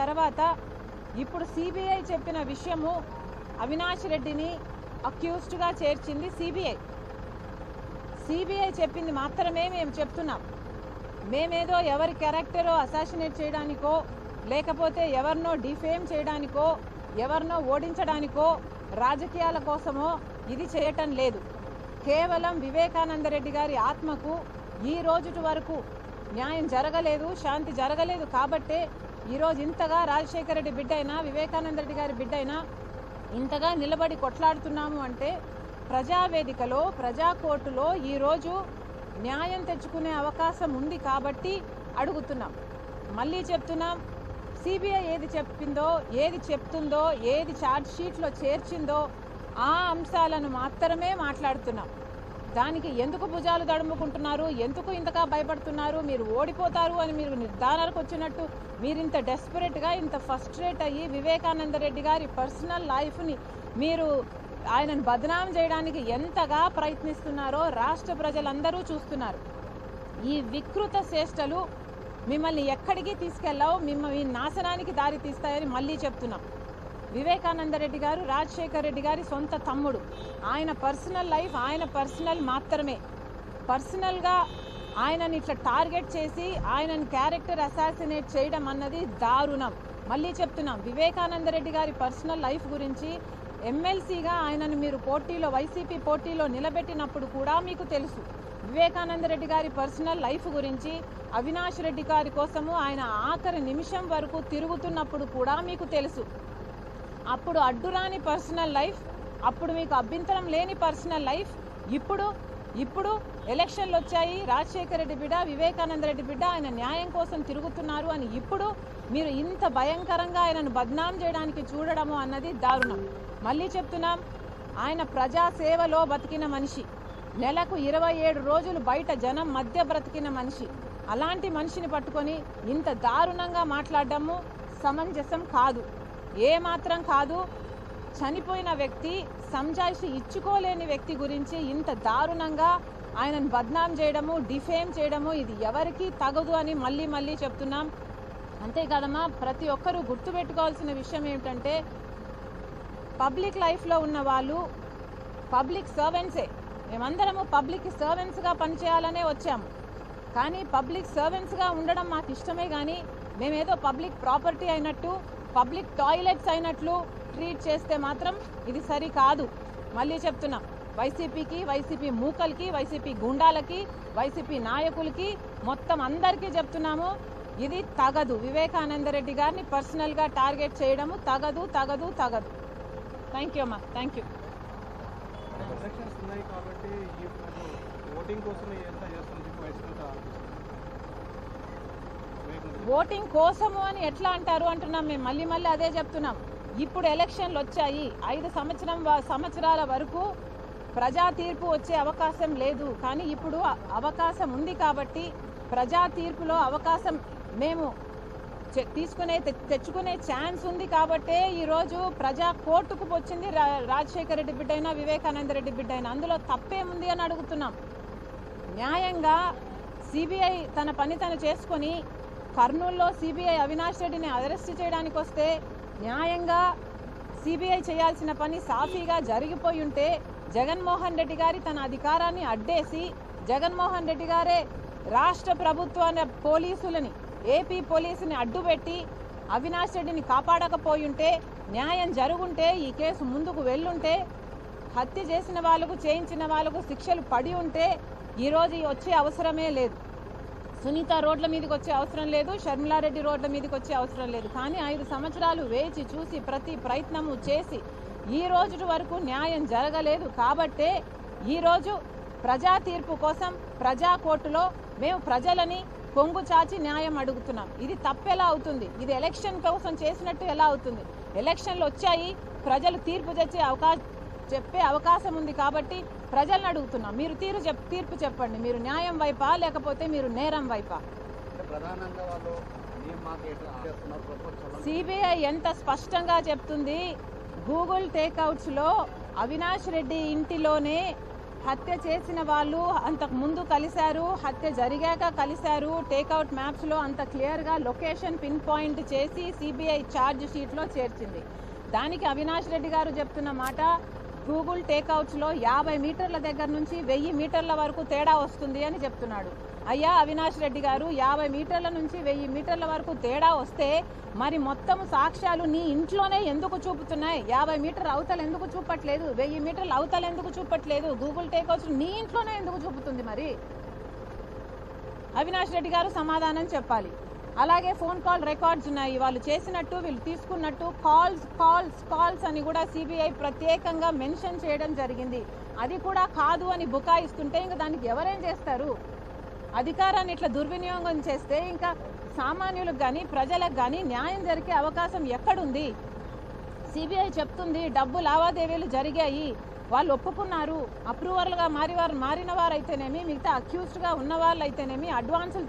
తర్వాత ఇప్పుడు సిబిఐ చెప్పిన విషయము అవినాష్ రెడ్డిని అక్యూజ్డ్గా చేర్చింది సిబిఐ చెప్పింది మాత్రమే మేము చెప్తున్నాం. మేమేదో ఎవరి క్యారెక్టరో అసాసినేట్ చేయడానికో లేకపోతే ఎవరినో డిఫేమ్ చేయడానికో ఎవరినో ఓడించడానికో రాజకీయాల కోసమో ఇది చేయటం లేదు. కేవలం వివేకానంద రెడ్డి గారి ఆత్మకు ఈ రోజు వరకు న్యాయం జరగలేదు, శాంతి జరగలేదు కాబట్టే ఈరోజు ఇంతగా రాజశేఖర రెడ్డి బిడ్డ అయినా వివేకానంద రెడ్డి గారి బిడ్డ అయినా ఇంతగా నిలబడి కొట్లాడుతున్నాము అంటే ప్రజావేదికలో ప్రజా కోర్టులో ఈరోజు న్యాయం తెచ్చుకునే అవకాశం ఉంది కాబట్టి అడుగుతున్నాం. మళ్ళీ చెప్తున్నాం, సిబిఐ ఏది చెప్పిందో ఏది చెప్తుందో ఏది ఛార్జ్ షీట్లో చేర్చిందో ఆ అంశాలను మాత్రమే మాట్లాడుతున్నాం. దానికి ఎందుకు భుజాలు దడుముకుంటున్నారు, ఎందుకు ఇంతగా భయపడుతున్నారు, మీరు ఓడిపోతారు అని మీరు నిర్ధారణకు వచ్చినట్టు మీరు ఇంత డెస్పరేట్గా ఇంత ఫస్ట్రేట్ అయ్యి వివేకానంద రెడ్డి గారి పర్సనల్ లైఫ్ని మీరు ఆయనను బదనాం చేయడానికి ఎంతగా ప్రయత్నిస్తున్నారో రాష్ట్ర ప్రజలందరూ చూస్తున్నారు. ఈ వికృత చేష్టలు మిమ్మల్ని ఎక్కడికి తీసుకెళ్ళావు, మిమ్మల్ని నాశనానికి దారి తీస్తాయని మళ్ళీ చెప్తున్నాం. వివేకానంద రెడ్డి గారు రాజశేఖర రెడ్డి గారి సొంత తమ్ముడు. ఆయన పర్సనల్ లైఫ్ ఆయన పర్సనల్ మాత్రమే. పర్సనల్గా ఆయనని ఇట్లా టార్గెట్ చేసి ఆయనని క్యారెక్టర్ అసాసినేట్ చేయడం అన్నది దారుణం. మళ్ళీ చెప్తున్నాం, వివేకానంద రెడ్డి గారి పర్సనల్ లైఫ్ గురించి ఎమ్మెల్సీగా ఆయనను మీరు పోటీలో వైసీపీ పోటీలో నిలబెట్టినప్పుడు కూడా మీకు తెలుసు. వివేకానంద రెడ్డి గారి పర్సనల్ లైఫ్ గురించి అవినాష్ రెడ్డి గారి కోసము ఆయన ఆఖరి నిమిషం వరకు తిరుగుతున్నప్పుడు కూడా మీకు తెలుసు. అప్పుడు అడ్డురాని పర్సనల్ లైఫ్, అప్పుడు మీకు అభ్యంతరం లేని పర్సనల్ లైఫ్, ఇప్పుడు ఎలక్షన్లు వచ్చాయి, రాజశేఖర రెడ్డి బిడ్డ వివేకానంద రెడ్డి బిడ్డ ఆయన న్యాయం కోసం తిరుగుతున్నారు అని ఇప్పుడు మీరు ఇంత భయంకరంగా ఆయనను బద్నాం చేయడానికి చూడడము అన్నది దారుణం. మళ్ళీ చెప్తున్నాం, ఆయన ప్రజాసేవలో బతికిన మనిషి, నెలకు 27 రోజులు బయట జనం మధ్య బ్రతికిన మనిషి. అలాంటి మనిషిని పట్టుకొని ఇంత దారుణంగా మాట్లాడడము సమంజసం కాదు, ఏమాత్రం కాదు. చనిపోయిన వ్యక్తి, సంజాయిషి ఇచ్చుకోలేని వ్యక్తి గురించి ఇంత దారుణంగా ఆయనను బద్నాం చేయడము, డిఫేమ్ చేయడము ఇది ఎవరికి తగదు అని మళ్ళీ చెప్తున్నాం. అంతేకాదమ్మా, ప్రతి ఒక్కరూ గుర్తుపెట్టుకోవాల్సిన విషయం ఏమిటంటే పబ్లిక్ లైఫ్లో ఉన్న వాళ్ళు పబ్లిక్ సర్వెంట్సే. మేమందరము పబ్లిక్ సర్వెంట్స్గా పనిచేయాలనే వచ్చాము. కానీ పబ్లిక్ సర్వెంట్స్గా ఉండడం మాకు ఇష్టమే, కానీ మేమేదో పబ్లిక్ ప్రాపర్టీ అయినట్టు పబ్లిక్ టాయిలెట్స్ అయినట్లు ట్రీట్ చేస్తే మాత్రం ఇది సరికాదు. మళ్ళీ చెప్తున్నాం, వైసీపీకి, వైసీపీ మూకలకి, వైసీపీ గుండాలకి, వైసీపీ నాయకులకి మొత్తం అందరికీ చెప్తున్నాము, ఇది తగదు. వివేకానంద రెడ్డి గారిని పర్సనల్గా టార్గెట్ చేయడము తగదు. థ్యాంక్ యూ అమ్మా, థ్యాంక్ యూ. ఓటింగ్ కోసము అని ఎట్లా అంటారు అంటున్నాం మేము. మళ్ళీ అదే చెప్తున్నాం. ఇప్పుడు ఎలక్షన్లు వచ్చాయి, 5 సంవత్సరాల వరకు ప్రజా తీర్పు వచ్చే అవకాశం లేదు. కానీ ఇప్పుడు అవకాశం ఉంది కాబట్టి ప్రజా తీర్పులో అవకాశం మేము తెచ్చుకునే ఛాన్స్ ఉంది కాబట్టే ఈరోజు ప్రజా కోర్టుకు వచ్చింది రాజశేఖర రెడ్డి బిడ్డ అయినా వివేకానంద రెడ్డి బిడ్డ అయినా. అందులో తప్పేముంది అని అడుగుతున్నాం. న్యాయంగా సిబిఐ తన పని తను చేసుకొని కర్నూలులో సిబిఐ అవినాష్ రెడ్డిని అరెస్ట్ చేయడానికి వస్తే న్యాయంగా సిబిఐ చేయాల్సిన పని సాఫీగా జరిగిపోయి ఉంటే జగన్మోహన్ రెడ్డి గారి తన అధికారాన్ని అడ్డేసి జగన్మోహన్ రెడ్డి గారే రాష్ట్ర ప్రభుత్వాన్ని పోలీసులని ఏపీ పోలీసుని అడ్డుపెట్టి అవినాష్ రెడ్డిని కాపాడకపోయుంటే న్యాయం జరుగుంటే ఈ కేసు ముందుకు వెళ్ళుంటే హత్య చేసిన వాళ్ళకు చేయించిన వాళ్ళకు శిక్షలు పడి ఉంటే ఈరోజు వచ్చే అవసరమే లేదు. సునీత రోడ్ల మీదకి వచ్చే అవసరం లేదు, షర్మిలారెడ్డి రోడ్ల మీదకి వచ్చే అవసరం లేదు. కానీ 5 సంవత్సరాలు వేచి చూసి ప్రతి ప్రయత్నము చేసి ఈ రోజు వరకు న్యాయం జరగలేదు కాబట్టే ఈరోజు ప్రజా తీర్పు కోసం ప్రజా కోర్టులో మేము ప్రజలని కొంగు చాచి న్యాయం అడుగుతున్నాం. ఇది తప్పెలా అవుతుంది? ఇది ఎలక్షన్ కోసం చేసినట్టు ఎలా అవుతుంది? ఎలక్షన్లు వచ్చాయి, ప్రజలు తీర్పు చెప్పే అవకాశం ఉంది కాబట్టి ప్రజలను అడుగుతున్నాం, మీరు తీర్పు చెప్పండి. మీరు న్యాయం వైపా లేకపోతే మీరు నేరం వైపా? సిబిఐ ఎంత స్పష్టంగా చెప్తుంది, గూగుల్ టేక్అవుట్స్లో అవినాష్ రెడ్డి ఇంటిలోనే హత్య చేసిన వాళ్ళు అంతకు ముందు కలిశారు, హత్య జరిగాక కలిశారు, టేక్అవుట్ మ్యాప్స్లో అంత క్లియర్గా లొకేషన్ పిన్ పాయింట్ చేసి సిబిఐ ఛార్జ్ షీట్లో చేర్చింది. దానికి అవినాష్ రెడ్డి గారు చెప్తున్న మాట, గూగుల్ టేక్అవుట్స్లో 50 మీటర్ల దగ్గర నుంచి 1000 మీటర్ల వరకు తేడా వస్తుంది అని చెప్తున్నాడు. అయ్యా అవినాష్ రెడ్డి గారు, 50 మీటర్ల నుంచి 1000 మీటర్ల వరకు తేడా వస్తే మరి మొత్తం సాక్ష్యాలు నీ ఇంట్లోనే ఎందుకు చూపుతున్నాయి? 50 మీటర్ల అవతల ఎందుకు చూపట్లేదు? 1000 మీటర్ల అవతల ఎందుకు చూపట్లేదు? గూగుల్ టేక్అవుట్స్ నీ ఇంట్లోనే ఎందుకు చూపుతుంది? మరి అవినాష్ రెడ్డి గారు సమాధానం చెప్పాలి. అలాగే ఫోన్ కాల్ రికార్డ్స్ ఉన్నాయి, వాళ్ళు చేసినట్టు వీళ్ళు తీసుకున్నట్టు కాల్స్ అని కూడా సిబిఐ ప్రత్యేకంగా మెన్షన్ చేయడం జరిగింది. అది కూడా కాదు అని బుకాయిస్తుంటే ఇంకా దానికి ఎవరేం చేస్తారు? అధికారాన్ని ఇట్లా దుర్వినియోగం చేస్తే ఇంకా సామాన్యులకు కానీ ప్రజలకు కానీ న్యాయం జరిగే అవకాశం ఎక్కడుంది? సిబిఐ చెప్తుంది డబ్బు లావాదేవీలు జరిగాయి, వాళ్ళు ఒప్పుకున్నారు, అప్రూవర్లుగా మారిన వారు అయితేనేమి, మిగతా అక్యూజ్డ్గా ఉన్న వాళ్ళు అయితేనేమి అడ్వాన్సులు